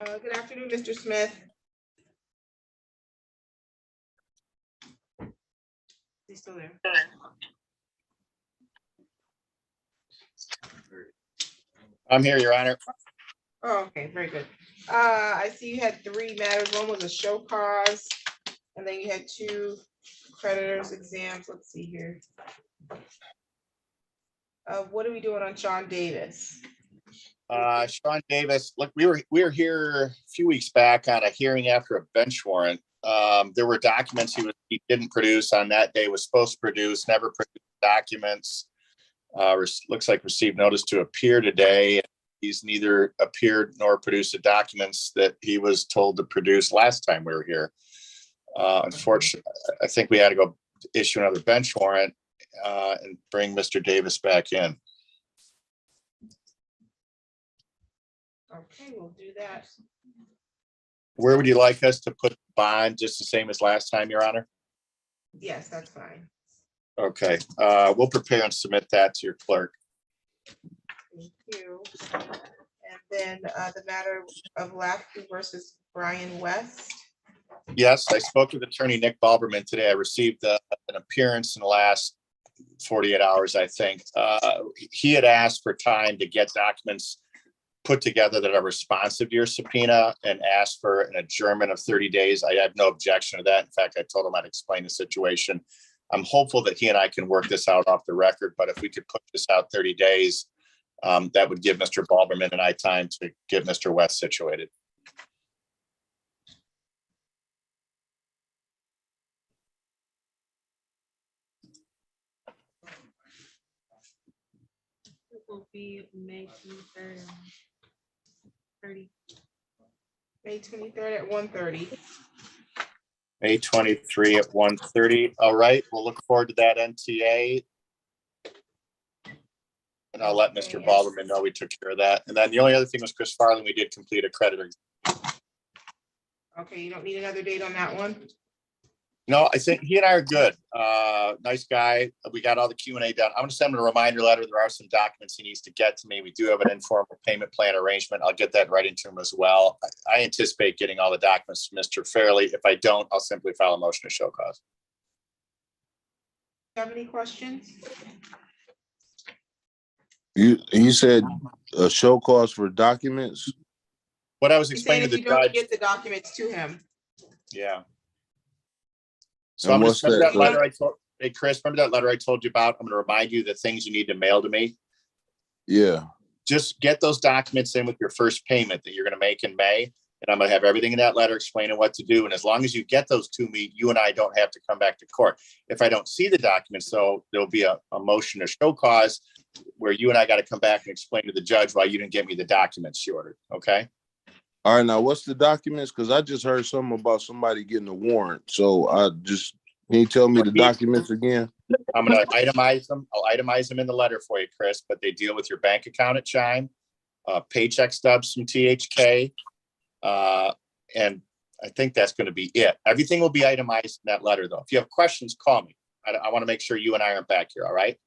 Good afternoon, Mr. Smith. Is he still there? I'm here, Your Honor. Oh, okay, very good. I see you had 3 matters. One was a show cause, and then you had 2 creditors exams. Let's see here. What are we doing on Sean Davis? Sean Davis, look, we were here a few weeks back on a hearing after a bench warrant. There were documents he didn't produce on that day, was supposed to produce, never produced documents. Looks like received notice to appear today. He's neither appeared nor produced the documents that he was told to produce last time we were here. Unfortunately, I think we had to go issue another bench warrant and bring Mr. Davis back in. Okay, we'll do that. Where would you like us to put bond, just the same as last time, Your Honor? Yes, that's fine. Okay, we'll prepare and submit that to your clerk. Thank you. And then the matter of Lafferty versus Brian West. Yes, I spoke with attorney Nick Balberman today. I received an appearance in the last 48 hours, I think. He had asked for time to get documents put together that are responsive to your subpoena and asked for an adjournment of 30 days. I have no objection to that. In fact, I told him I'd explain the situation. I'm hopeful that he and I can work this out off the record, but if we could push this out 30 days, that would give Mr. Balberman and I time to get Mr. West situated. It will be May 23rd. 30. May 23rd at 1:30. May 23 at 1:30. All right, we'll look forward to that NTA. And I'll let Mr. Balberman know we took care of that. And then the only other thing was Chris Farley, we did complete a creditor. Okay, you don't need another date on that one? No, I think he and I are good. Nice guy. We got all the Q&A done. I'm gonna send him a reminder letter. There are some documents he needs to get to me. We do have an informal payment plan arrangement. I'll get that right into him as well. I anticipate getting all the documents from Mr. Fairley. If I don't, I'll simply file a motion to show cause. Do you have any questions? You said a show cause for documents? What I was He's saying explaining if to you the don't judge. get the documents to him. Yeah. So And I'm gonna what's remember that? that letter I told, hey, Chris, remember that letter I told you about? I'm gonna remind you the things you need to mail to me. Yeah. Just get those documents in with your first payment that you're gonna make in May. And I'm gonna have everything in that letter explaining what to do. And as long as you get those to me, you and I don't have to come back to court. If I don't see the documents, though, there'll be a motion to show cause where you and I got to come back and explain to the judge why you didn't get me the documents she ordered. Okay. All right, now what's the documents? Because I just heard something about somebody getting a warrant. So can you tell me the documents again? I'm going to itemize them. I'll itemize them in the letter for you, Chris, but they deal with your bank account at Chime, paycheck stubs from THK. And I think that's going to be it. Everything will be itemized in that letter, though. If you have questions, call me. I want to make sure you and I aren't back here. All right.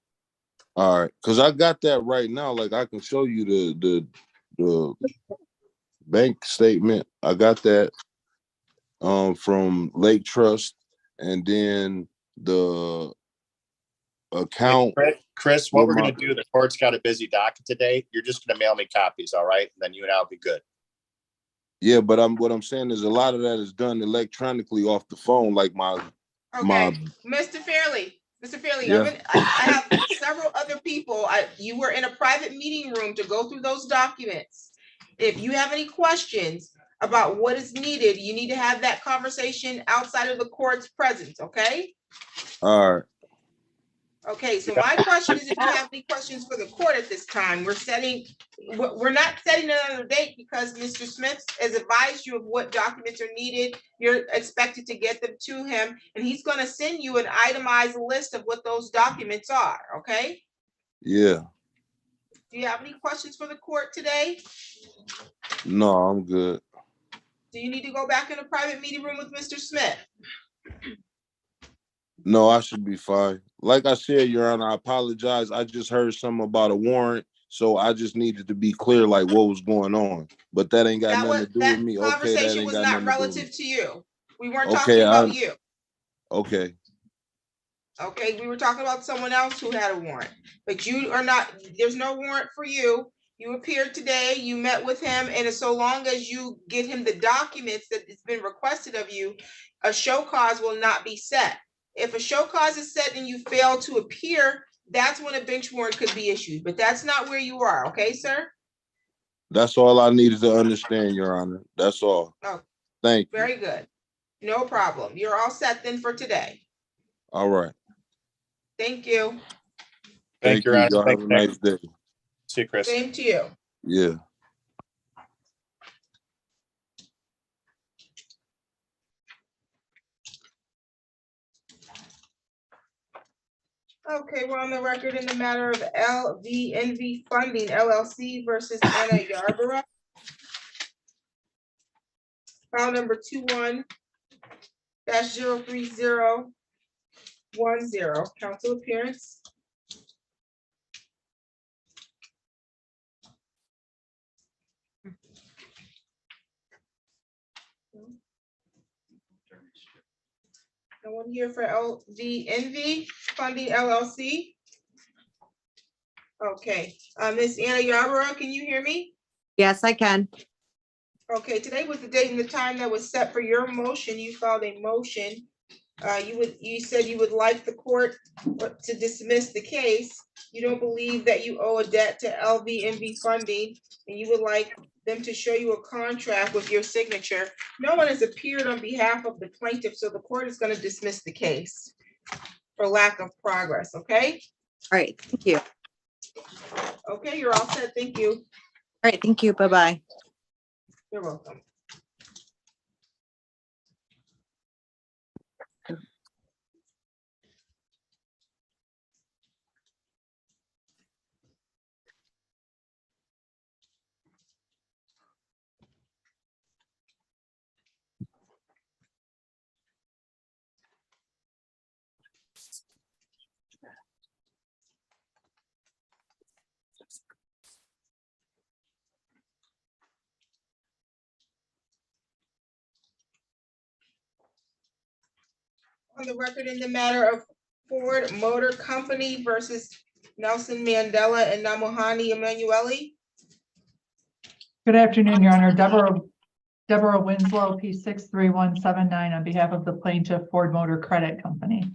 All right, because I got that right now. Like I can show you the bank statement. I got that from Lake Trust, and then the account. Chris, what we're going to do, the court's got a busy docket today. You're just going to mail me copies, all right? And then you and I'll be good. Yeah, but what I'm saying is a lot of that is done electronically off the phone, like Okay, Mr. Fairley, Yeah. I have several other people. You were in a private meeting room to go through those documents. If you have any questions about what is needed, you need to have that conversation outside of the court's presence, okay? All right. Okay, so my question is, if you have any questions for the court at this time, we're not setting another date because Mr. Smith has advised you of what documents are needed. You're expected to get them to him, and he's gonna send you an itemized list of what those documents are, okay? Yeah. Do you have any questions for the court today? No, I'm good. Do you need to go back in a private meeting room with Mr. Smith? No, I should be fine. Like I said, Your Honor, I apologize. I just heard something about a warrant. So I just needed to be clear, like what was going on. But that ain't got nothing to do That with me. Okay, that conversation ain't was got not nothing to do with relative me. to you. We weren't Okay, talking about you. Okay. Okay, we were talking about someone else who had a warrant, but you are not, there's no warrant for you. You appeared today, you met with him, and so long as you get him the documents that it's been requested of you, a show cause will not be set. If a show cause is set and you fail to appear, that's when a bench warrant could be issued, but that's not where you are, okay, sir? That's all I needed to understand, Your Honor. That's all. Oh, Thank you. very good. No problem. You're all set then for today. All right. Thank you. Thank you, you. Your Honor. Y'all have Thank a you. nice day. See you, Chris. Same to you. Yeah. Okay, we're on the record in the matter of LVNV Funding LLC versus Anna Yarborough. File number 21-03010. Council appearance. No one here for LVNV Funding LLC. Okay, Ms. Anna Yarborough, can you hear me? Yes, I can. Okay, today was the date and the time that was set for your motion. You filed a motion. You said you would like the court to dismiss the case. You don't believe that you owe a debt to LVNV Funding, and you would like them to show you a contract with your signature. No one has appeared on behalf of the plaintiff, so the court is going to dismiss the case for lack of progress, okay? All right, thank you. All Okay, you're all set. Thank you. right, thank you. Bye-bye. You're welcome. On the record in the matter of Ford Motor Company versus Nelson Mandela and Namohani Emanuele. Good afternoon, Your Honor. Deborah Winslow, P63179, on behalf of the plaintiff Ford Motor Credit Company.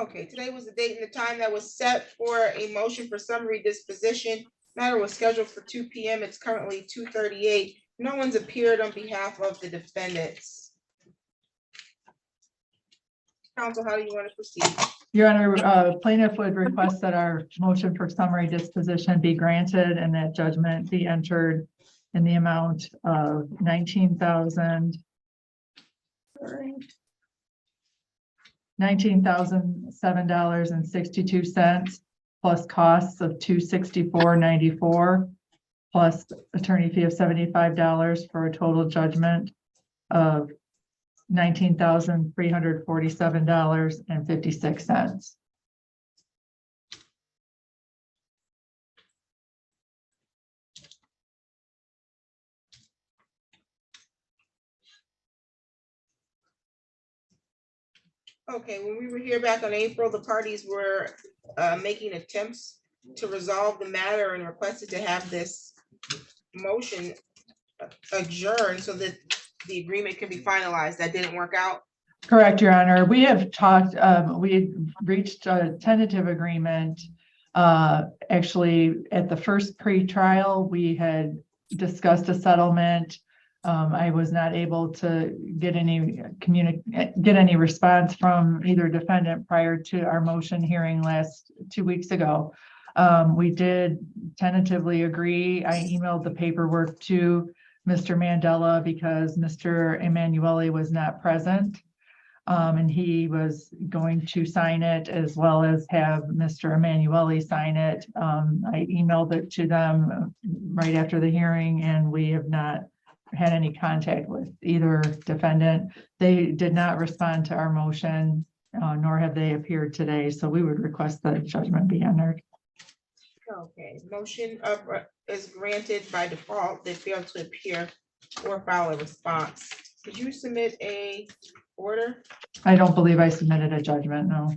Okay, today was the date and the time that was set for a motion for summary disposition. Matter was scheduled for 2 p.m. It's currently 2:38. No one's appeared on behalf of the defendants. Counsel, how do you want to proceed? Your Honor, plaintiff would request that our motion for summary disposition be granted and that judgment be entered in the amount of $19,007.62 plus costs of $264.94 plus attorney fee of $75 for a total judgment of $19,347.56. Okay, when we were here back on April, the parties were making attempts to resolve the matter and requested to have this motion adjourned so that the agreement can be finalized. That didn't work out. Correct, Your Honor. We have talked, we had reached a tentative agreement. Actually, at the first pre-trial, we had discussed a settlement. I was not able to get any response from either defendant prior to our motion hearing 2 weeks ago. We did tentatively agree. I emailed the paperwork to Mr. Mandela because Mr. Emanuele was not present. And he was going to sign it as well as have Mr. Emanuele sign it. I emailed it to them right after the hearing, and we have not had any contact with either defendant. They did not respond to our motion. nor have they appeared today, so we would request that judgment be entered. Okay, motion is granted by default. They failed to appear or file a response. Did you submit a order? I don't believe I submitted a judgment, no.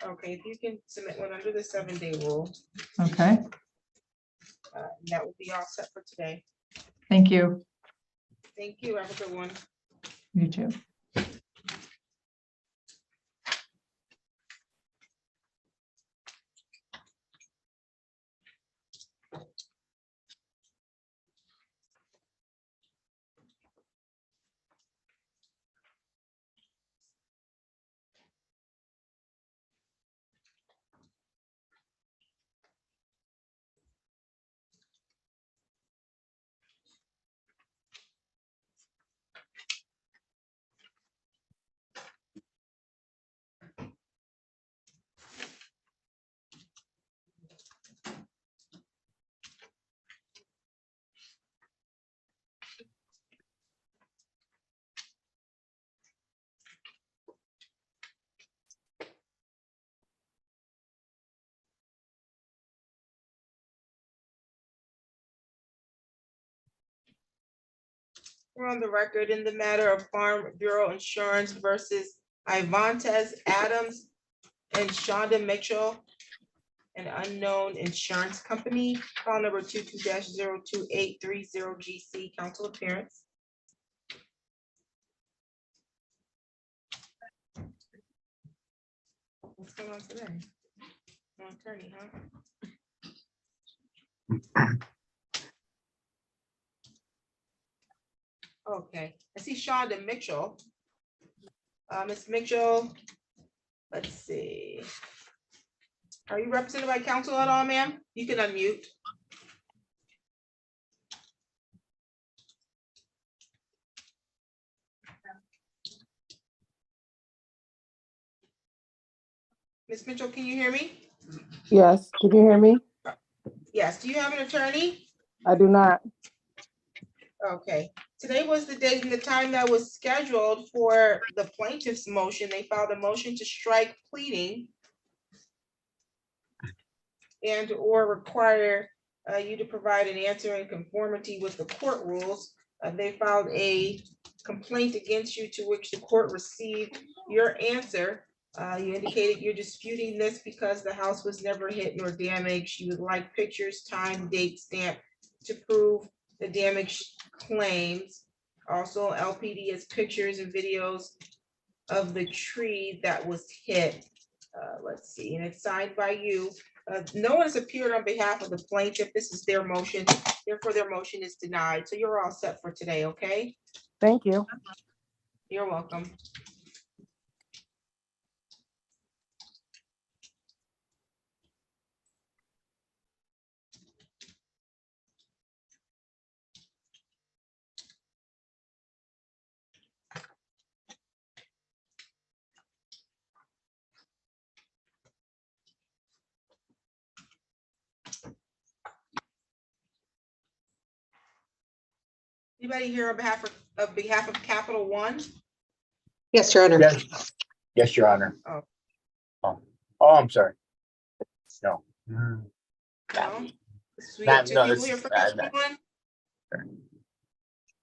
Okay, if you can submit one under the 7-day rule, Okay, that will be all set for today. thank you. Thank you. Have a good one. You too. We're on the record in the matter of Farm Bureau Insurance versus Ivantes Adams and Shonda Mitchell, an unknown insurance company. Call number 22-02830 GC, council appearance. What's going on today? No attorney, huh? Okay, I see Shonda Mitchell. Ms. Mitchell, let's see. Are you represented by counsel at all, ma'am? You can unmute. Ms. Mitchell, can you hear me? Yes, can you hear me? Yes, do you have an attorney? I do not. Okay, today was the date and the time that was scheduled for the plaintiff's motion. They filed a motion to strike pleading and or require you to provide an answer in conformity with the court rules. They filed a complaint against you to which the court received your answer. You indicated you're disputing this because the house was never hit nor damaged. You would like pictures, time, date, stamp to prove the damage claims. Also, LPD has pictures and videos of the tree that was hit. Let's see, and it's signed by you. No one has appeared on behalf of the plaintiff. This is their motion. Therefore, their motion is denied. So you're all set for today, okay? Thank you. You're welcome. Anybody here on behalf of Capital One? Yes, Your Honor. Yes, Your Honor. Oh. Oh, I'm sorry. No. No? So we Not- have two no, people this here is- for Capital One?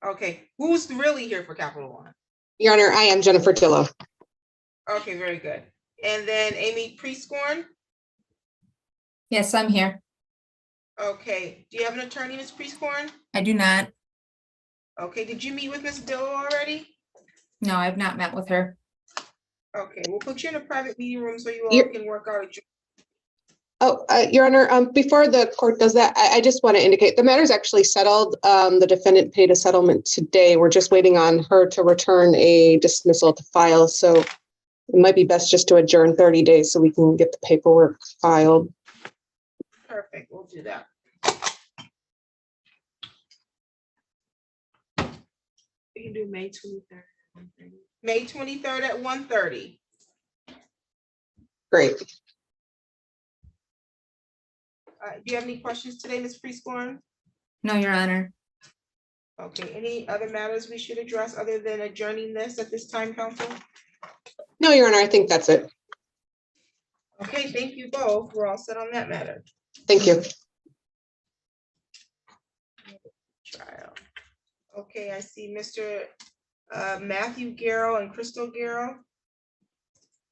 Okay, who's really here for Capital One? Your Honor, I am Jennifer Tillo. Okay, very good. And then Amy Prescorn? Yes, I'm here. Okay, do you have an attorney, Ms. Prescorn? I do not. Okay, did you meet with Ms. Dillo already? No, I've not met with her. Okay, we'll put you in a private meeting room so you all You're- can work out a Oh, Your Honor, before the court does that, I just want to indicate the matter is actually settled. The defendant paid a settlement today. We're just waiting on her to return a dismissal to file. So it might be best just to adjourn 30 days so we can get the paperwork filed. perfect, we'll do that. We can do May 23rd. May 23rd at 1:30. Great. Do you have any questions today, Ms. Prescorn? No, Your Honor. Okay, any other matters we should address other than adjourning this at this time, council? No, Your Honor, I think that's it. Okay, thank you both. We're all set on that matter. Thank you. Trial. Okay, I see Mr. Matthew Garrow and Crystal Garrow.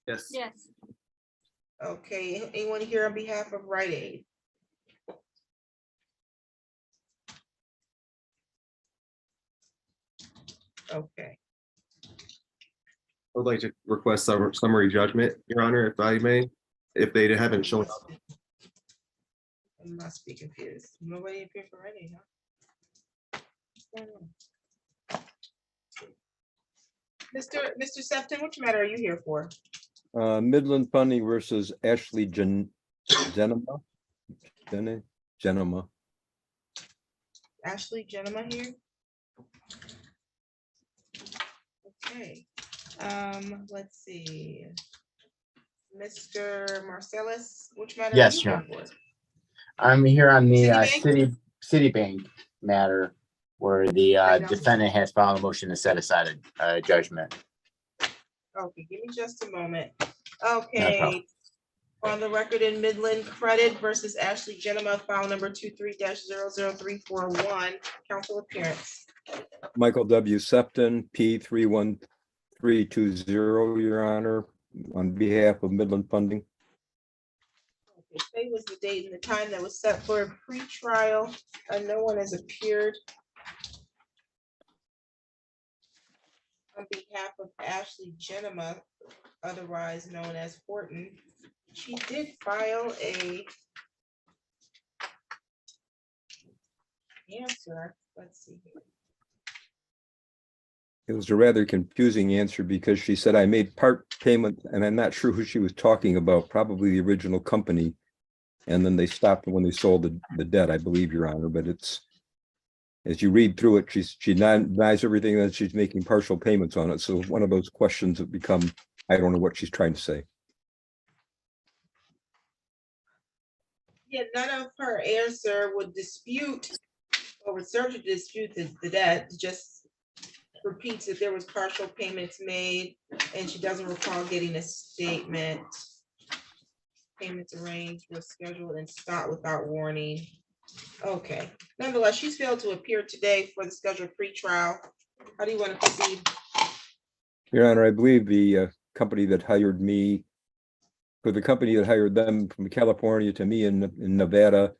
Yes. Yes. Okay, anyone here on behalf of Rite Aid? Okay, I would like to request some summary judgment, Your Honor, if I may, if they haven't shown up. I must be confused. Nobody appeared for Rite Aid, huh? What's going on? Mr. Sefton, which matter are you here for? Midland Funding versus Ashley Genema. Ashley Genema here? Okay, let's see. Mr. Marcellus, which matter? are Yes, you sure. here for? I'm here on the Citibank? Citibank matter where the defendant has filed a motion to set aside a judgment. Okay, give me just a moment. No Okay. problem. On the record in Midland Credit versus Ashley Genema, file number 23-00341, council appearance. Michael W. Septon, P31320, Your Honor, on behalf of Midland Funding. Okay, today was the date and the time that was set for a pretrial, and no one has appeared on behalf of Ashley Genema, otherwise known as Horton. She did file a answer. Let's see here. It was a rather confusing answer because she said I made part payment and I'm not sure who she was talking about, probably the original company. And then they stopped when they sold the debt, I believe, Your Honor, but it's, as you read through it, she denies everything that she's making partial payments on it. So one of those questions that become, I don't know what she's trying to say. Yeah, none of her answer would dispute or would serve to dispute the debt, just repeats that there was partial payments made and she doesn't recall getting a statement. Payments arranged, were scheduled and stopped without warning. Okay, nonetheless, she's failed to appear today for the scheduled pretrial. How do you want to proceed? Your Honor, I believe the company that hired me, for the company that hired them from California to me in Nevada,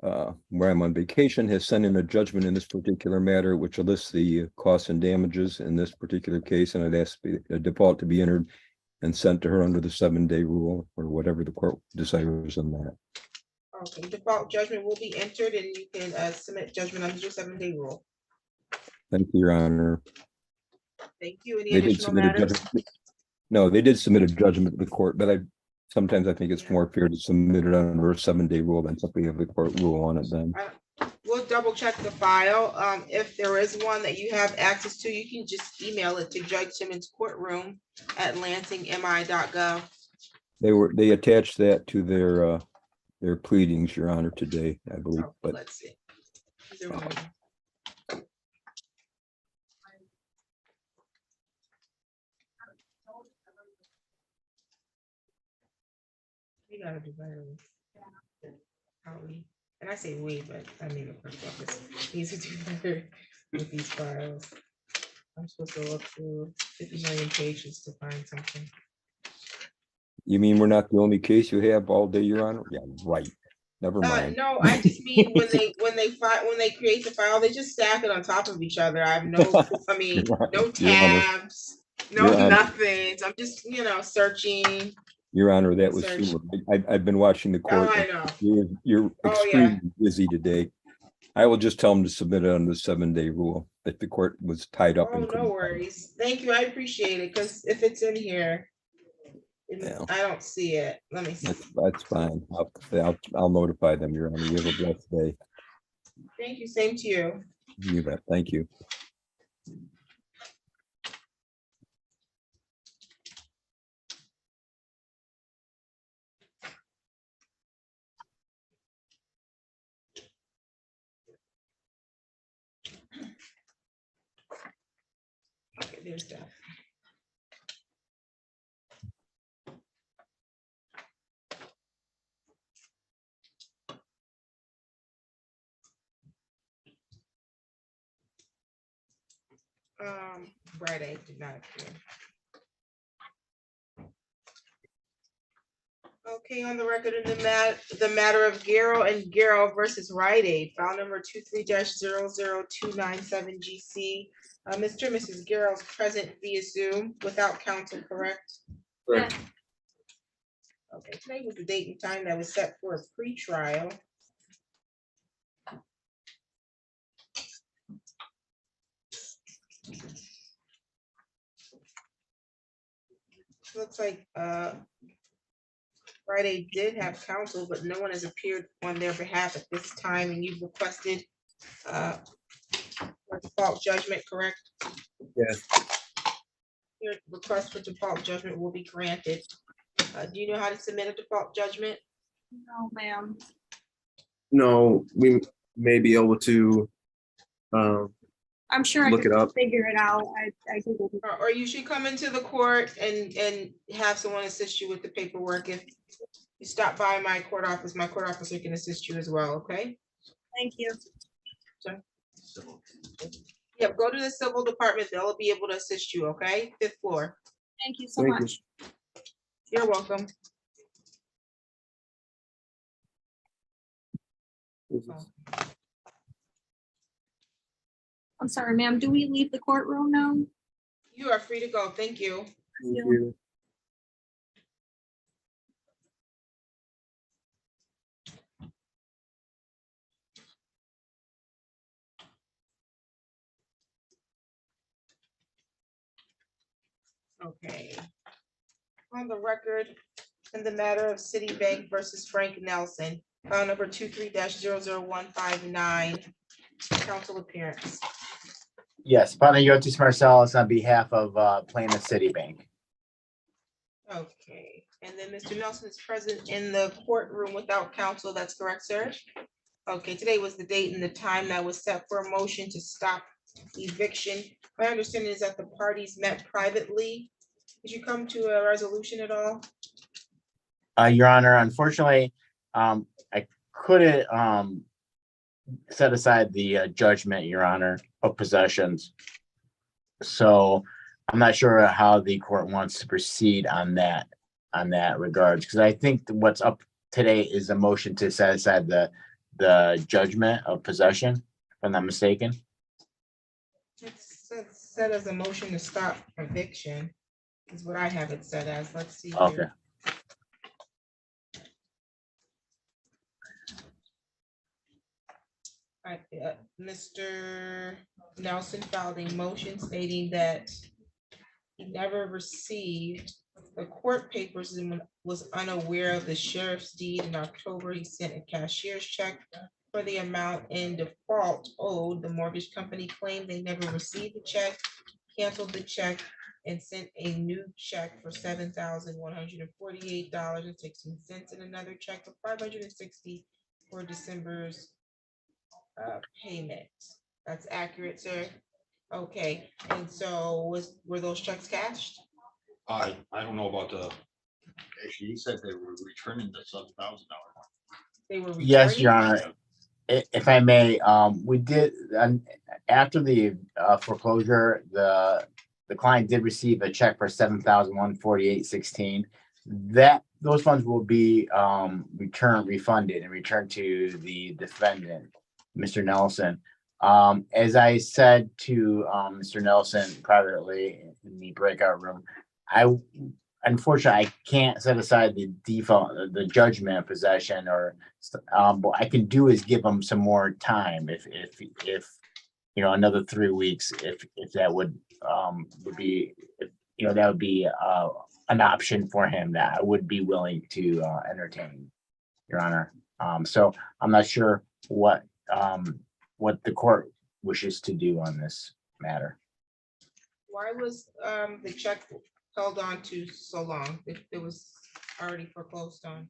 where I'm on vacation, has sent in a judgment in this particular matter, which lists the costs and damages in this particular case, and I'd ask a default to be entered and sent to her under the 7-day rule or whatever the court desires on that. Okay, default judgment will be entered and you can submit judgment under your 7-day rule. Thank you, Your Honor. Thank you. Any They did additional submit a matters? judgment. No, they did submit a judgment to the court, but sometimes I think it's more fair to submit it under a 7-day rule than simply have the court rule on it then. We'll double check the file. If there is one that you have access to, you can just email it to Judge Simmons Courtroom at lansingmi.gov. They attached that to their pleadings, Your Honor, today, I believe, Oh, but let's see. Is there one? We gotta do better with how we, and I say we, but I mean the clerk's office needs to do better with these files. I'm supposed to look through 50 million pages to find something. you mean we're not the only case you have all day, Your Honor? Yeah, right. Never mind. No, I just mean when they create the file, they just stack it on top of each other. I have no, I mean, Your Honor, no Your Honor. tabs, no Your Honor. nothings. I'm just, searching. Your Honor, that was Search. humor. I've been watching the Oh, court. I know. You're Oh, extremely busy today. I will just tell them to submit it under the 7-day rule if the court was tied up. Oh, and no couldn't- worries. Thank you. I appreciate it. Because if it's in here, Yeah. I don't see it. Let me see. That's fine. I'll notify them, Your Honor. You have a blessed day. Thank you. Same to you. You bet. Thank you. Okay, there's that. Rite Aid did not appear. Okay, on the record in the matter of Garrow and Garrow versus Rite Aid, file number 23-00297 GC. Mr. and Mrs. Garrow is present via Zoom without counsel, correct? Correct. Okay, today was the date and time that was set for a pre-trial. Looks like Rite Aid did have counsel, but no one has appeared on their behalf at this time, and you've requested a default judgment, correct? Yes. Your request for default judgment will be granted. Do you know how to submit a default judgment? No, ma'am. No, we may be able to I'm sure I look could it up. figure it out. I Googled it. Or you should come into the court and have someone assist you with the paperwork. If you stop by my court officer can assist you as well, okay? Thank you. Yeah, go to the civil department. They'll be able to assist you, okay? 5th floor. Thank you so Thank you. much. You're welcome. I'm sorry, ma'am. Do we leave the courtroom now? You are free to go. Thank you. Thank you. Okay. On the record, in the matter of Citibank versus Frank Nelson, file number 23-00159, council appearance. Yes, Panayotis Marcellus on behalf of Plymouth Citibank. Okay, and then Mr. Nelson is present in the courtroom without counsel. That's correct, sir? Okay, today was the date and the time that was set for a motion to stop eviction. My understanding is that the parties met privately. Did you come to a resolution at all? Your Honor, unfortunately, I couldn't set aside the judgment, Your Honor, of possessions. So I'm not sure how the court wants to proceed on that regards, because I think what's up today is a motion to set aside the judgment of possession, if I'm not mistaken. It's set as a motion to stop eviction, is what I have it set as. Let's see. Okay. Here. Mr. Nelson filed a motion stating that he never received the court papers and was unaware of the sheriff's deed. In October, he sent a cashier's check for the amount in default owed. The mortgage company claimed they never received the check, canceled the check, and sent a new check for $7,148.16 and another check for $560 for December's payment. That's accurate, sir? Okay, and so were those checks cashed? I don't know about actually, he said they were returning the $7,000. They were returning? Yes, Your Honor. If I may, we did, after the foreclosure, the client did receive a check for $7,148.16. Those funds will be refunded and returned to the defendant, Mr. Nelson. As I said to Mr. Nelson privately in the breakout room, unfortunately I can't set aside the the judgment of possession, or what I can do is give him some more time, if you know, another 3 weeks, if that would be, that would be an option for him that I would be willing to entertain, Your Honor. So I'm not sure what the court wishes to do on this matter. Why was the check held on to so long? It was already foreclosed on.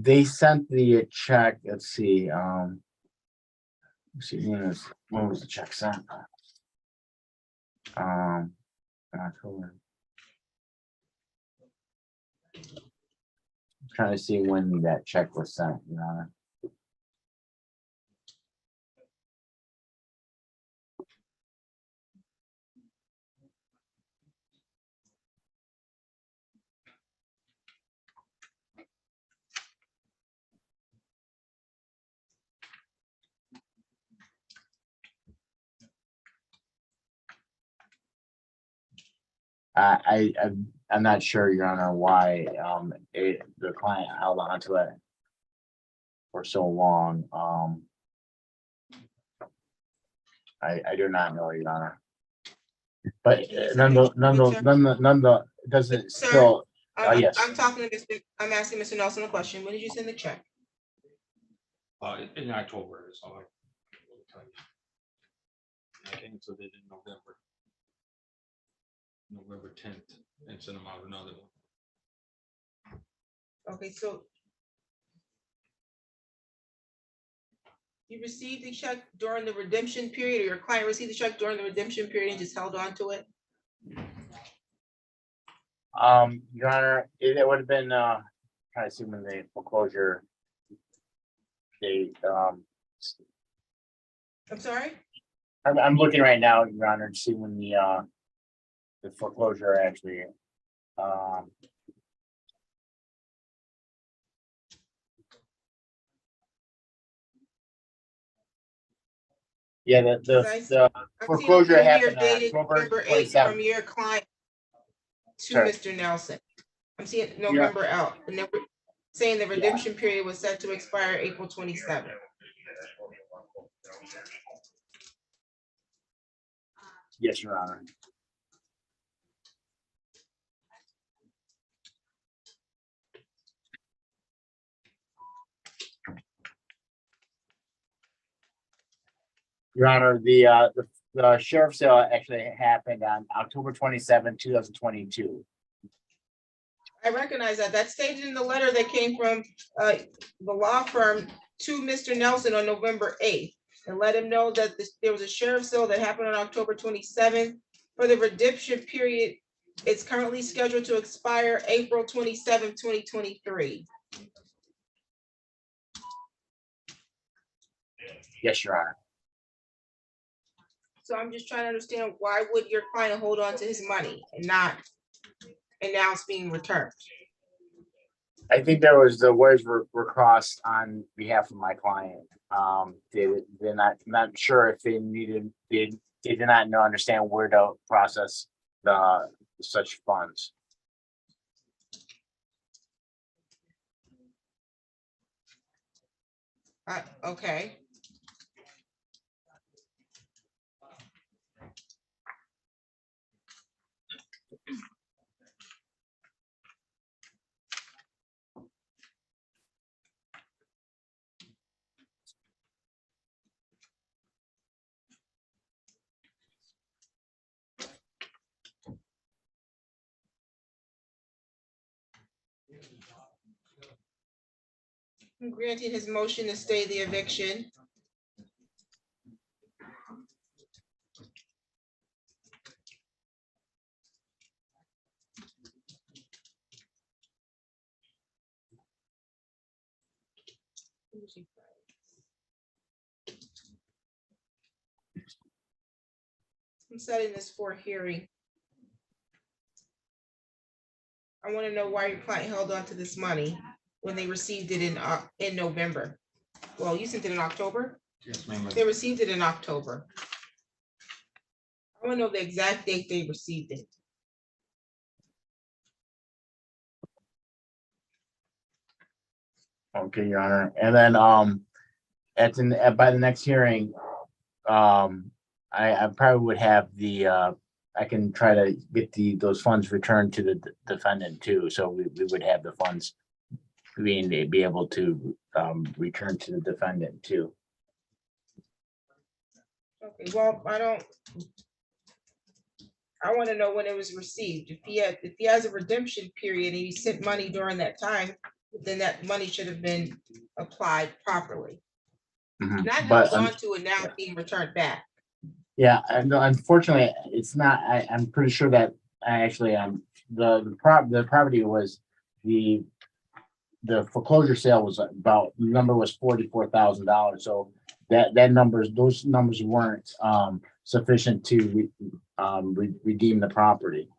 They sent the check, let's see, when was the check sent? October. I'm trying to see when that check was sent, Your Honor. I'm not sure, Your Honor, why, the client held on to it for so long. I do not know, Your Honor. But doesn't Sir, still, yes. I'm talking to Mr. I'm asking Mr. Nelson a question. When did you send the check? In October is all. I canceled it in November. November 10th and sent them out another one. Okay, so you received the check during the redemption period, or your client received the check during the redemption period and just held on to it? Your Honor, it would have been, trying to see when the foreclosure date, I'm sorry? I'm looking right now, Your Honor, to see when the foreclosure actually, yeah, the I'm foreclosure seeing a happened on dated October November 8th 27th. from your client to Sorry. Mr. Nelson. I'm seeing November out, and then we're saying the redemption period was set to expire April 27th. Yes, Your Honor. Your Honor, the sheriff's sale actually happened on October 27, 2022. I recognize that. That's stated in the letter that came from the law firm to Mr. Nelson on November 8th. And let him know that there was a sheriff's sale that happened on October 27th. For the redemption period, it's currently scheduled to expire April 27, 2023. Yes, Your Honor. So I'm just trying to understand, why would your client hold on to his money and now it's being returned? I think there was the wires were crossed on behalf of my client. They're not sure if they needed, they did not understand where to process such funds. Okay. I'm granting his motion to stay the eviction. I'm setting this for a hearing. I want to know why your client held on to this money when they received it in November. Well, you sent it in October? Yes, ma'am. They received it in October. I want to know the exact date they received it. Okay, Your Honor. And then by the next hearing, I probably would have I can try to get those funds returned to the defendant too. So we would have the funds be able to return to the defendant too. Okay, well, I want to know when it was received. If he has a redemption period and he sent money during that time, then that money should have been applied properly. Mhm. Not But held on to and now being returned back. yeah, and unfortunately, it's not. I'm pretty sure that I actually the property was the foreclosure sale was about, the number was $44,000. So those numbers weren't sufficient to redeem the property.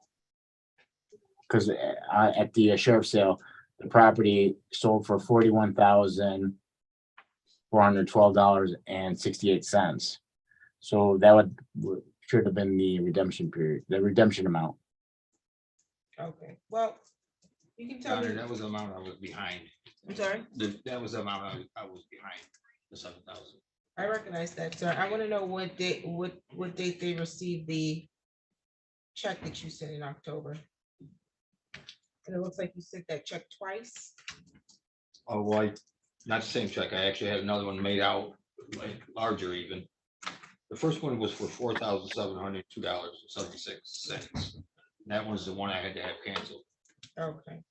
Because at the sheriff's sale, the property sold for $41,412.68. So that should have been the redemption period, the redemption amount. Okay, well, you can tell me, That was the amount I was behind. I'm sorry, That was the amount I was behind, the 7,000. I recognize that, sir. I want to know what date they received the check that you sent in October. And it looks like you sent that check twice. Oh, well, not the same check. I actually had another one made out, like larger even. The first one was for $4,702.76. That was the one I had to have canceled. Okay,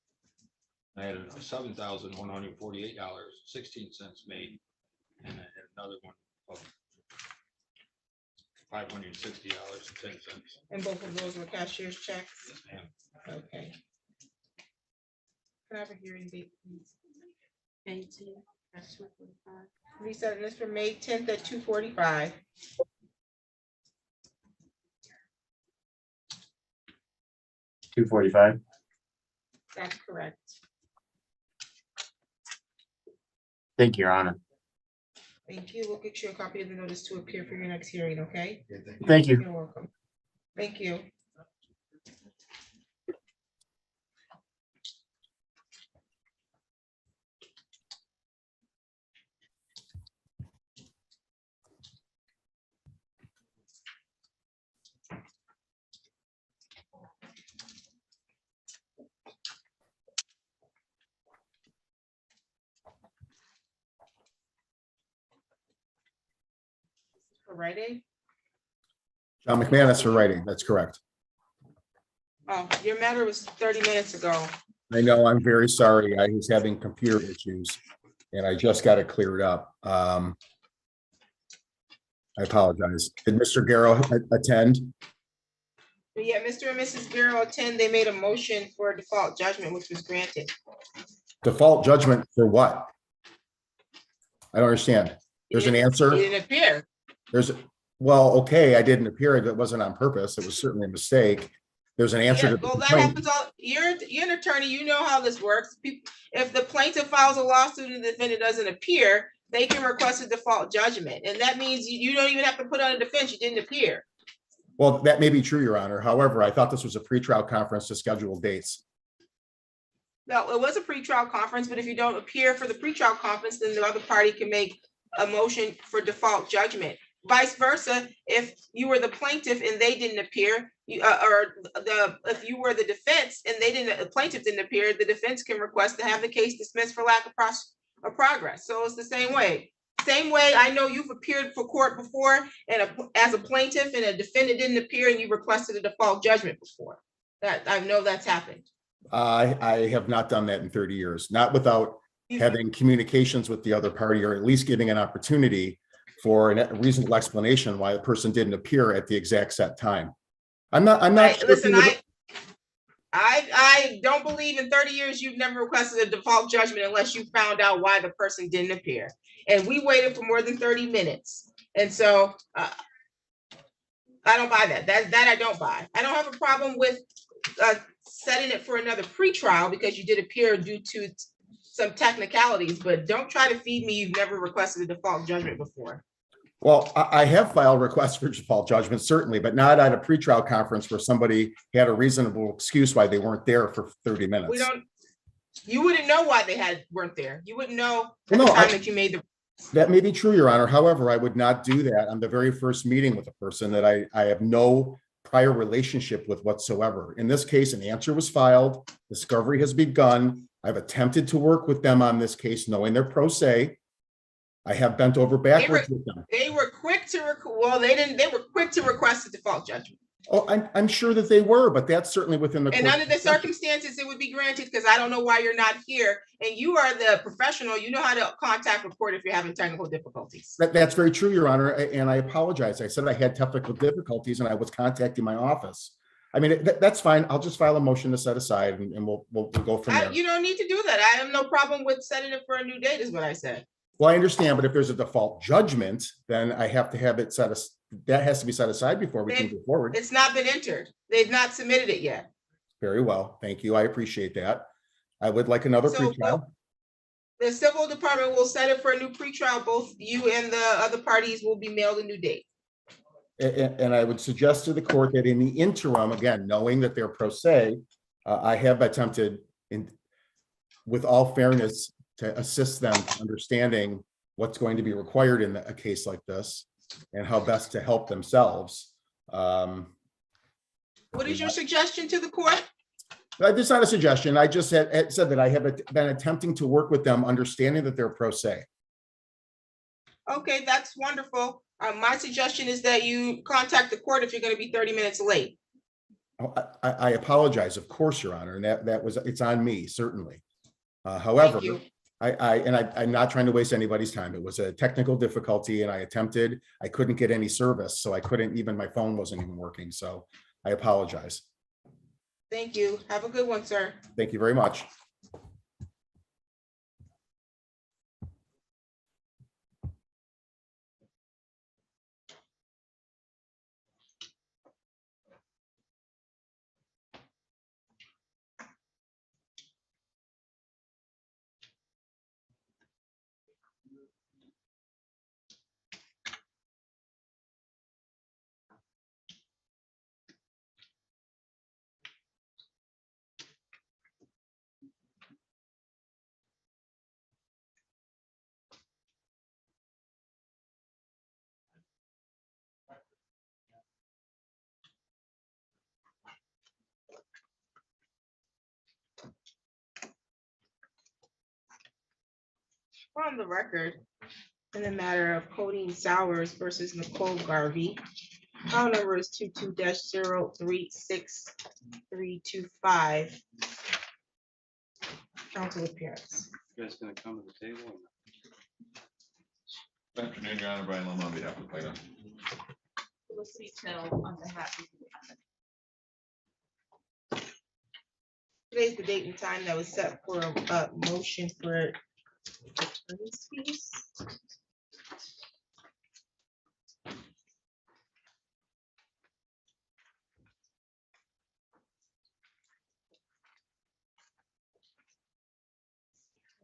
I had a $7,148.16 made, and I had another one of $560.10. and both of those were cashier's checks? Yes, ma'am. Okay. Can I have a hearing date, please? May 10th at 2:45. We set this for May 10th at 2:45. $245. That's correct. Thank you, Your Honor. Thank you. We'll get you a copy of the notice to appear for your next hearing, okay? Thank you. You're welcome. Thank you. For writing? John McManus for writing. That's correct. Oh, your matter was 30 minutes ago. I know, I'm very sorry. I was having computer issues and I just got it cleared up. I apologize. Did Mr. Garrow attend? But yeah, Mr. and Mrs. Bureau attend, they made a motion for a default judgment, which was granted. Default judgment for what? I don't understand. There's an He answer. didn't appear. Well, okay, I didn't appear. It wasn't on purpose. It was certainly a mistake. There's an answer Yeah, to the well, that complaint. happens all, you're an attorney, you know how this works. If the plaintiff files a lawsuit and the defendant doesn't appear, they can request a default judgment. And that means you don't even have to put on a defense, you didn't appear. Well, that may be true, Your Honor. However, I thought this was a pretrial conference to schedule dates. No, it was a pretrial conference, but if you don't appear for the pretrial conference, then the other party can make a motion for default judgment. Vice versa, if you were the plaintiff and they didn't appear, if you were the defense and the plaintiff didn't appear, the defense can request to have the case dismissed for lack of progress. So it's the same way. Same way, I know you've appeared for court before and as a plaintiff and a defendant didn't appear and you requested a default judgment before. That I know that's happened. I have not done that in 30 years, not without having communications with the other party or at least giving an opportunity for a reasonable explanation why the person didn't appear at the exact set time. I'm not sure. Listen, I don't believe in 30 years you've never requested a default judgment unless you found out why the person didn't appear. And we waited for more than 30 minutes. And so I don't buy that. That I don't buy. I don't have a problem with setting it for another pretrial because you did appear due to some technicalities, but don't try to feed me you've never requested a default judgment before. Well, I have filed requests for default judgment, certainly, but not at a pretrial conference where somebody had a reasonable excuse why they weren't there for 30 minutes. You wouldn't know why they weren't there. You wouldn't know at No, the time that you made the. That may be true, Your Honor. However, I would not do that on the very first meeting with a person that I have no prior relationship with whatsoever. In this case, an answer was filed. Discovery has begun. I've attempted to work with them on this case, knowing they're pro se. I have bent over backwards with them. They were quick to they were quick to request a default judgment. Oh, I'm sure that they were, but that's certainly within the. And under the circumstances, it would be granted because I don't know why you're not here. And you are the professional. You know how to contact the court if you're having technical difficulties. That's very true, Your Honor. And I apologize. I said I had technical difficulties and I was contacting my office. I mean, that's fine. I'll just file a motion to set aside and we'll go from there. You don't need to do that. I have no problem with setting it for a new date is what I said. Well, I understand, but if there's a default judgment, then I have to have it that has to be set aside before we can move forward. It's not been entered. They've not submitted it yet. Very well. Thank you. I appreciate that. I would like another pretrial. The civil department will set it for a new pretrial. Both you and the other parties will be mailed a new date. And I would suggest to the court that in the interim, again, knowing that they're pro se, I have attempted with all fairness, to assist them understanding what's going to be required in a case like this and how best to help themselves. What is your suggestion to the court? It's not a suggestion. I just said that I have been attempting to work with them, understanding that they're pro se. Okay, that's wonderful. My suggestion is that you contact the court if you're going to be 30 minutes late. I apologize, of course, Your Honor, and it's on me, certainly. However, Thank you. I'm not trying to waste anybody's time. It was a technical difficulty and I couldn't get any service, so I couldn't even, my phone wasn't even working, so I apologize. Thank you. Have a good one, sir. Thank you very much. On the record, in the matter of Codeine Sowers versus Nicole Garvey, file number is 22-036325. Council appearance. You guys gonna come to the table? or not? Good afternoon, Your Honor. Brian Lum on behalf of the plaintiff. Felicity Tell on behalf of the Today's the date and time that was set for a motion for attorney's fees.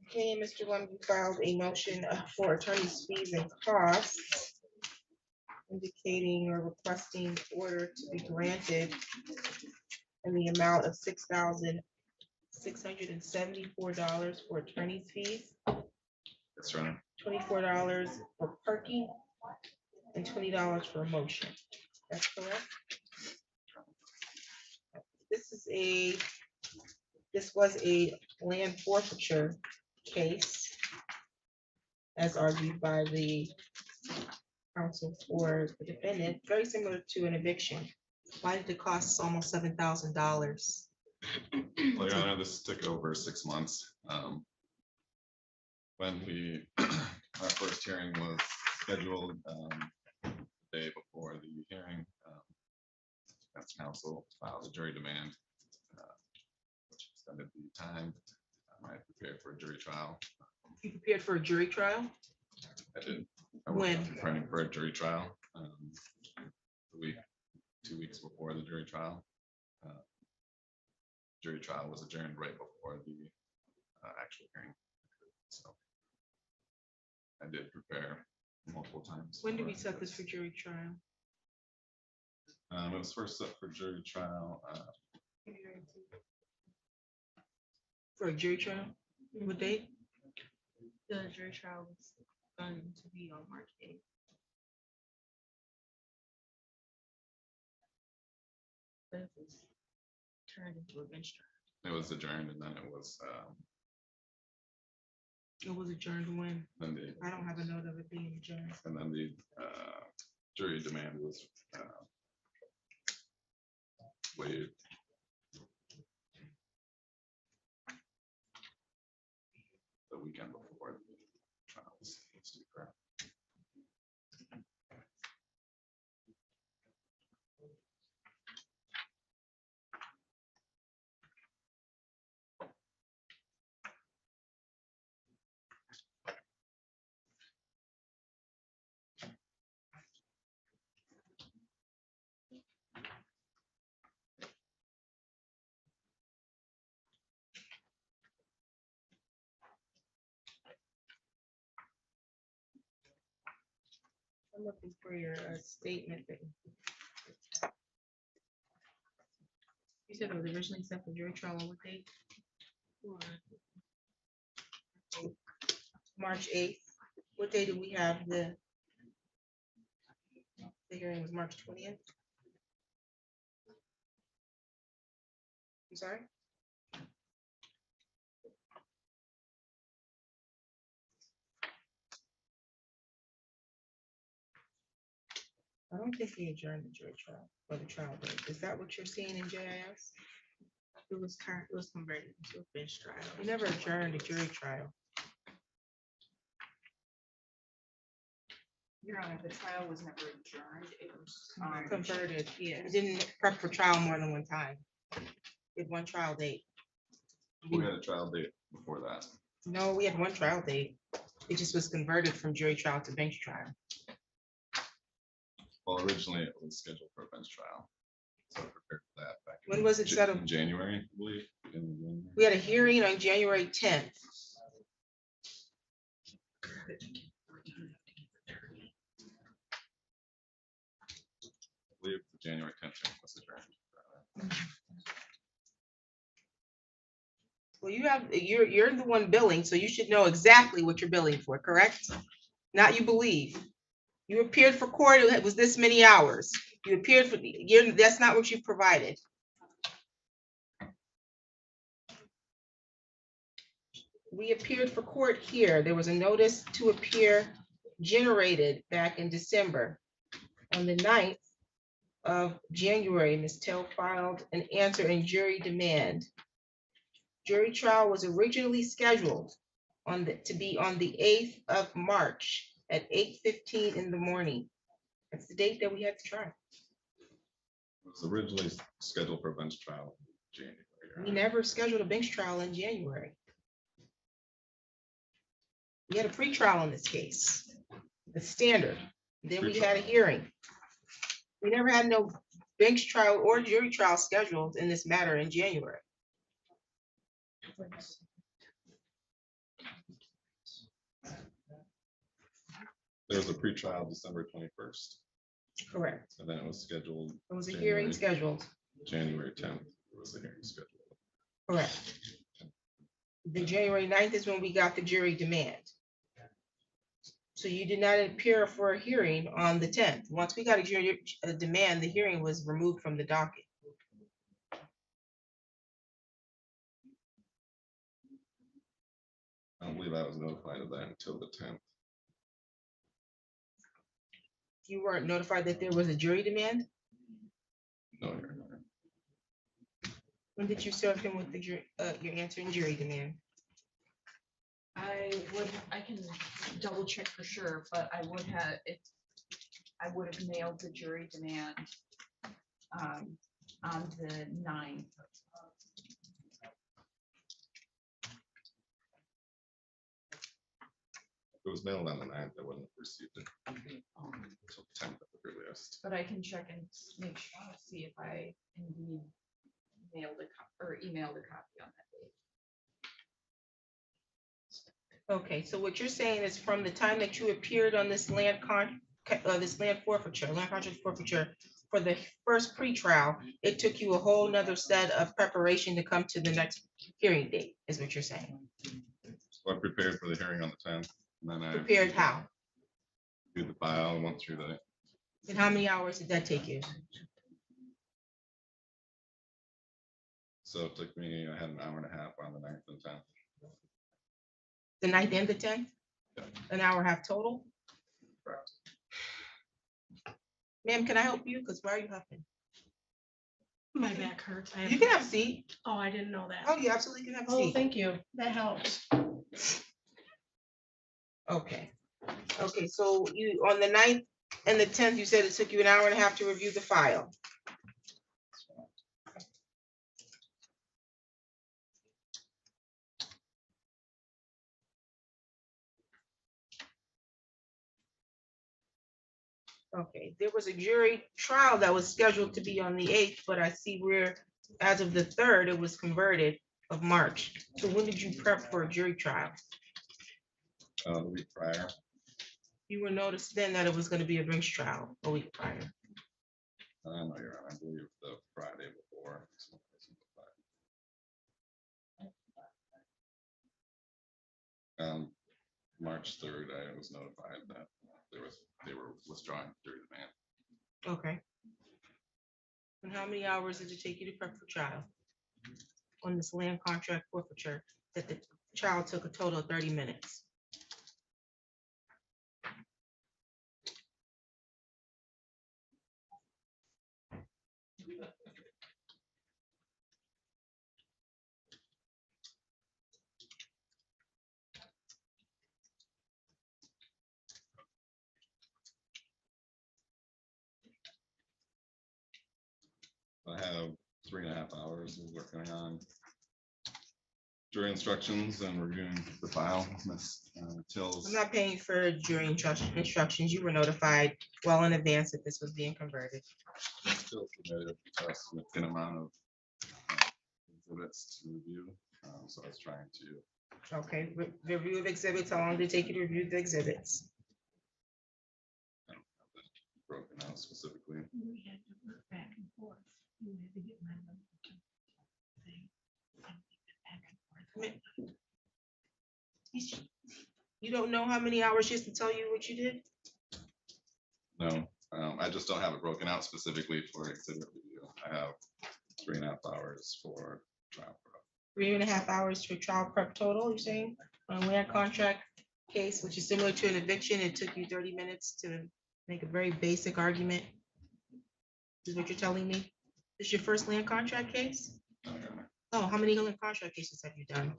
Okay, Mr. Lund, you filed a motion for attorney's fees and costs, indicating or requesting order to be granted in the amount of $6,674 for attorney's fees, That's right. $24 for parking, and $20 for a motion. That's correct. This was a land forfeiture case, as argued by the counsel for the defendant, very similar to an eviction. Why did it cost almost $7,000? Well, Your Honor, this took over 6 months. When our first hearing was scheduled the day before the hearing, defense counsel filed a jury demand, which extended the time. I prepared for a jury trial. You prepared for a jury trial? I did. I was When? preparing for a jury trial. 2 weeks before the jury trial. Jury trial was adjourned right before the actual hearing. So I did prepare multiple times. When did we set this for jury trial? It was first set for jury trial. For a jury trial? What date? the jury trial was going to be on March 8th. But it was turned into a bench trial. It was adjourned and then it was adjourned when? then I don't have a note of it being adjourned. and then the jury demand was waived. The weekend before the trial was to occur. I'm looking for your statement that you You said it was originally set for jury trial on what date? March 8th. What day do we have the hearing was March 20th? I'm sorry? I don't think we adjourned the jury trial or the trial date. Is that what you're seeing in JIS? It was converted into a bench trial. You never adjourned a jury trial. Your Honor, the trial was never adjourned. It was Converted. Yeah. You didn't prep for trial more than one time. With one trial date. We had a trial date before that. No, we had one trial date. It just was converted from jury trial to bench trial. Well, originally it was scheduled for a bench trial. So I prepared for that back. When was it settled? In January, I believe. In January. We had a hearing on January 10th. I believe the January 10th was adjourned. Well, you're the one billing, so you should know exactly what you're billing for, correct? Not you believe. You appeared for court, it was this many hours. You appeared for, that's not what you provided. We appeared for court here. There was a notice to appear generated back in December. On the 9th of January, Ms. Tell filed an answer in jury demand. Jury trial was originally scheduled to be on the 8th of March at 8:15 in the morning. That's the date that we had to try. It was originally scheduled for a bench trial in January. We never scheduled a bench trial in January. We had a pretrial on this case, the standard. Then we had a hearing. We never had no bench trial or jury trial scheduled in this matter in January. There was a pretrial December 21st. Correct. And then it was scheduled. It was a hearing scheduled. January 10th. It was a hearing scheduled. Correct. The January 9th is when we got the jury demand. So you did not appear for a hearing on the 10th. Once we got a jury demand, the hearing was removed from the docket. I don't believe I was notified of that until the 10th. You weren't notified that there was a jury demand? No, Your Honor. When did you serve him with the jury, your answer in jury demand? I can double check for sure, but I would have mailed the jury demand on the 9th. It was mailed on the 9th. I wouldn't have received it until 10th at the earliest. But I can check and make sure, see if I indeed mailed or emailed a copy on that date. Okay, so what you're saying is from the time that you appeared on this land forfeiture for the first pretrial, it took you a whole nother set of preparation to come to the next hearing date, is what you're saying. So I prepared for the hearing on the 10th. And then I Prepared how? viewed the file and went through the. And how many hours did that take you? So it took me, I had an hour and a half on the 9th and 10th. The 9th and the 10th? Yeah. An hour and a half total? Correct. Ma'am, can I help you? Because why are you huffing? My back hurts. You can have a seat. Oh, I didn't know that. Oh, you absolutely can have a Oh, seat. thank you. That helps. Okay. Okay, so you, on the 9th and the 10th, you said it took you an hour and a half to review the file. Okay, there was a jury trial that was scheduled to be on the 8th, but I see where, as of the 3rd, it was converted of March. So when did you prep for a jury trial? The week prior. You were noticed then that it was going to be a bench trial a week prior. No, Your Honor, I believe the Friday before. March 3rd, I was notified that they were withdrawing jury demand. Okay. And how many hours did it take you to prep for trial? On this land contract forfeiture, that the trial took a total of 30 minutes. I have 3.5 hours of working on jury instructions and reviewing the file. Miss Tills. I'm not paying for jury instructions. You were notified well in advance that this was being converted. Still submitted a significant amount of exhibits to review. So I was trying to. Okay, review of exhibits. How long did it take you to review the exhibits? I don't have that broken out specifically. We had to work back and forth. You had to get my number to thing. You don't know how many hours just to tell you what you did? No, I just don't have it broken out specifically for exhibit review. I have 3.5 hours for trial prep. 3.5 hours for trial prep total, you're saying? On a land contract case, which is similar to an eviction, it took you 30 minutes to make a very basic argument? Is what you're telling me? This your first land contract case? No, Your Honor. Oh, how many land contract cases have you done?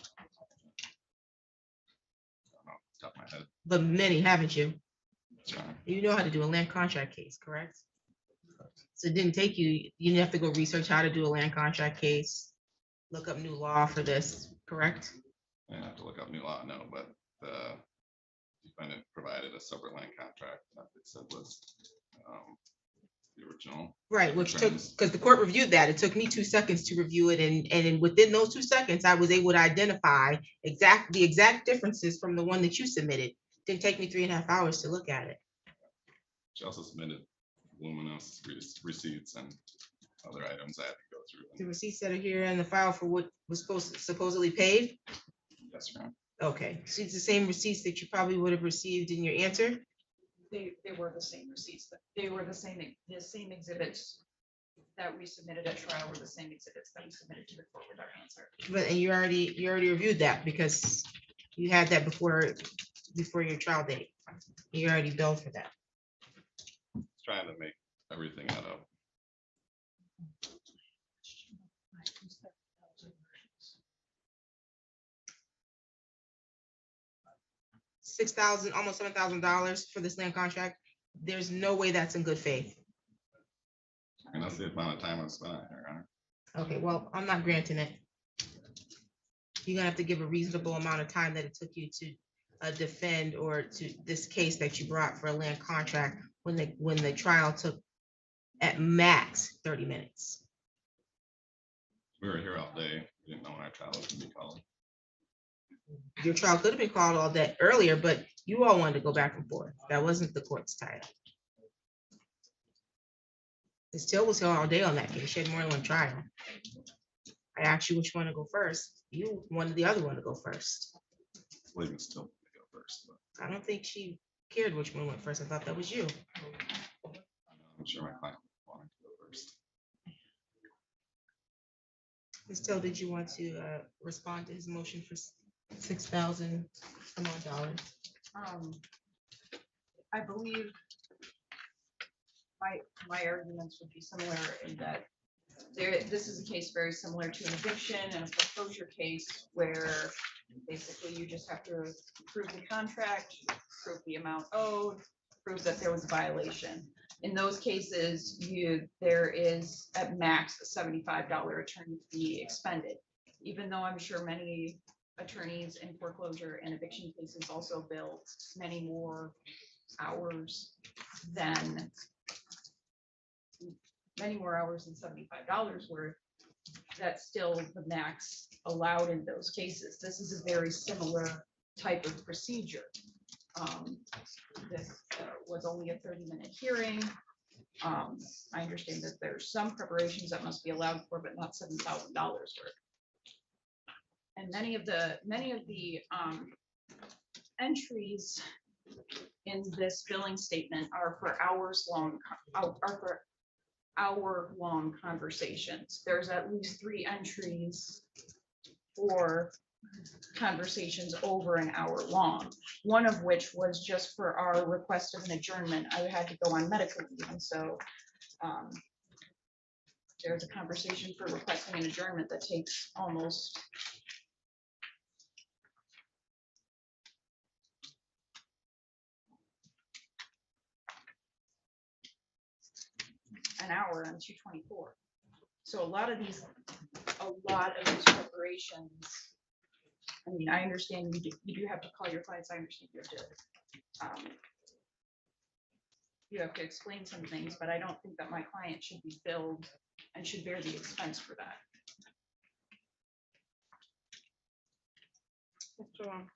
Top of my head. But many, haven't you? That's right. You know how to do a land contract case, correct? So it didn't take you, you didn't have to go research how to do a land contract case, look up new law for this, correct? I didn't have to look up new law, no, but the defendant provided a separate land contract that they said was the original. Right, which took, terms. because the court reviewed that, it took me 2 seconds to review it, and within those 2 seconds, I was able to identify the exact differences from the one that you submitted. Didn't take me 3.5 hours to look at it. She also submitted voluminous receipts and other items I had to go through. The receipts that are here in the file for what was supposedly paid? Yes, ma'am. Okay, so it's the same receipts that you probably would have received in your answer? They were the same receipts, but they were the same exhibits that we submitted at trial were the same exhibits that we submitted to the court with our answer. But, and you already reviewed that because you had that before your trial date. You already billed for that. Trying to make everything add up. $6,000, almost $7,000 for this land contract. There's no way that's in good faith. And that's the amount of time I spent on it, Your Honor. Okay, well, I'm not granting it. You're gonna have to give a reasonable amount of time that it took you to defend or to this case that you brought for a land contract when the trial took at max 30 minutes. We were here all day. We didn't know when our trial was gonna be called. Your trial could have been called all that earlier, but you all wanted to go back and forth. That wasn't the court's title. It still was here all day on that case. She had more than one trial. I asked you which one to go first. You wanted the other one to go first. Well, you can still go first, but I don't think she cared which one went first. I thought that was you. I'm sure my client wanted to go first. Ms. Till, did you want to respond to his motion for $6,000 some odd dollars? I believe my arguments would be similar in that this is a case very similar to an eviction and a foreclosure case where basically you just have to prove the contract, prove the amount owed, prove that there was a violation. In those cases, there is at max a $75 attorney fee expended, even though I'm sure many attorneys in foreclosure and eviction cases also bill many more hours than $75 worth. That's still the max allowed in those cases. This is a very similar type of procedure. This was only a 30-minute hearing. I understand that there's some preparations that must be allowed for, but not $7,000 worth. And many of the entries in this billing statement are for hour-long conversations. There's at least 3 entries for conversations over an hour long, one of which was just for our request of an adjournment. I had to go on medical leave, and so there's a conversation for requesting an adjournment that takes almost an hour on 224. So a lot of these preparations, I mean, I understand you do have to call your clients. I understand you have to explain some things, but I don't think that my client should be billed and should bear the expense for that. Mr. Long,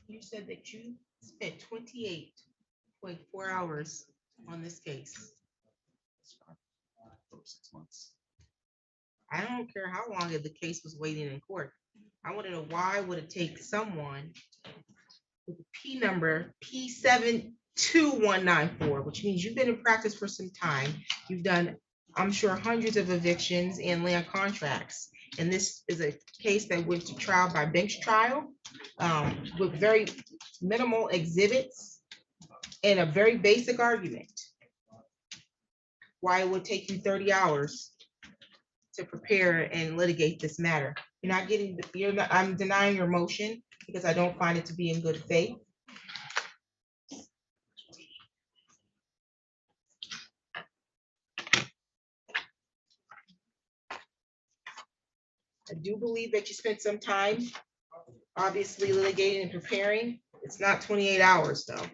you said that you spent 28.4 hours on this case. Over 6 months. I don't care how long the case was waiting in court. I want to know, why would it take someone with a P number P72194, which means you've been in practice for some time. You've done, I'm sure, hundreds of evictions and land contracts. And this is a case that went to trial by bench trial with very minimal exhibits and a very basic argument. Why it would take you 30 hours to prepare and litigate this matter. I'm denying your motion because I don't find it to be in good faith. I do believe that you spent some time, obviously, litigating and preparing. It's not 28 hours, though.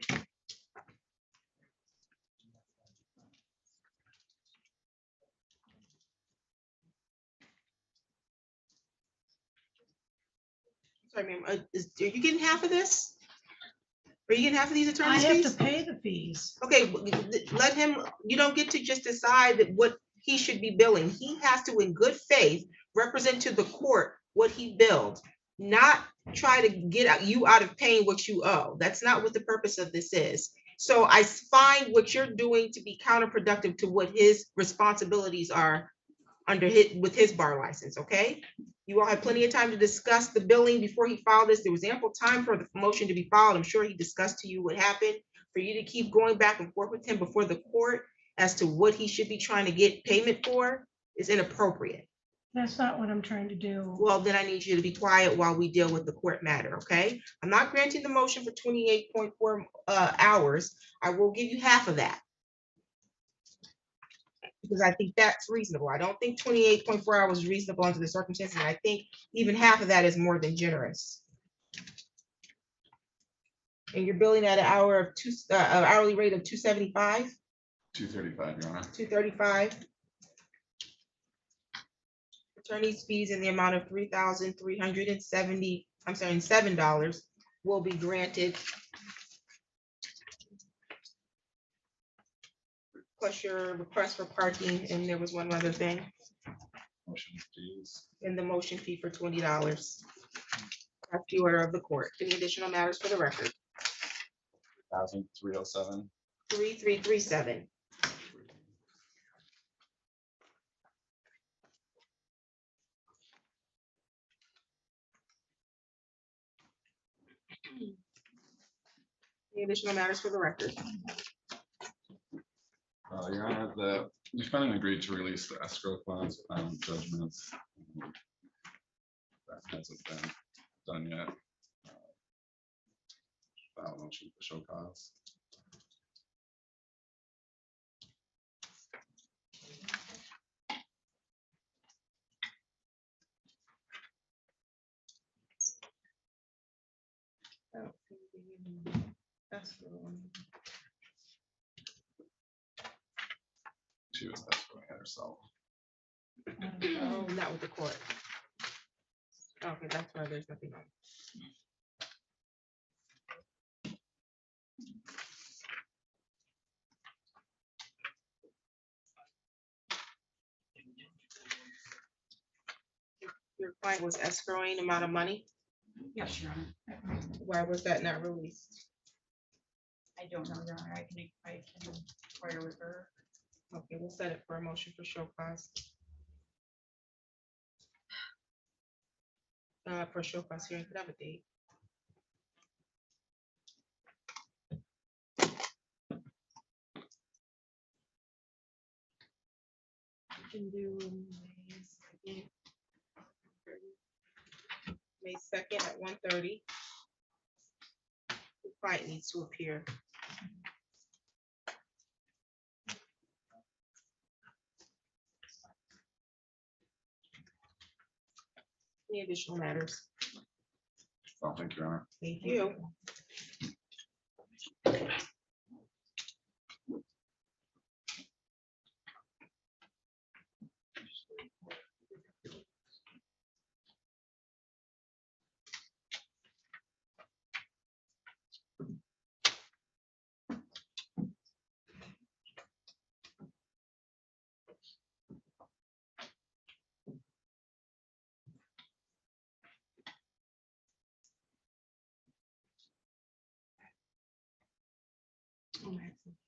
Sorry, ma'am, are you getting half of this? Are you getting half of these I attorney's have fees? to pay the fees. Okay, let him, you don't get to just decide that what he should be billing. He has to, in good faith, represent to the court what he billed, not try to get you out of paying what you owe. That's not what the purpose of this is. So I find what you're doing to be counterproductive to what his responsibilities are with his bar license, okay? You all had plenty of time to discuss the billing before he filed this. There was ample time for the motion to be filed. I'm sure he discussed to you what happened. For you to keep going back and forth with him before the court as to what he should be trying to get payment for is inappropriate. That's not what I'm trying to do. Well, then I need you to be quiet while we deal with the court matter, okay? I'm not granting the motion for 28.4 hours. I will give you half of that, because I think that's reasonable. I don't think 28.4 hours is reasonable under the circumstances. And I think even half of that is more than generous. And you're billing at an hourly rate of $275? $235, Your Honor. $235. Attorney's fees in the amount of $3,370, will be granted. Plus your request for parking, and there was one other thing. Motion fees. And the motion fee for $20. That's the order of the court. Any additional matters for the record? 3,307. 3337. Any additional matters for the record? Your Honor, the defendant agreed to release the escrow funds on judgments. That hasn't been done yet. File motion for show cause. She was escrowing it herself. Oh, not with the court. Okay, that's why there's nothing on. client was escrowing amount of money. Yes, Your Honor. Why was that not released? I don't know, Your Honor. I can inquire with her. Okay, we'll set it for a motion for show cause. For show cause hearing, could I have a date? Can do May 2nd at 1:30. The client needs to appear. Any additional matters? Oh, thank you, Your Honor. Thank you. Oh, excellent.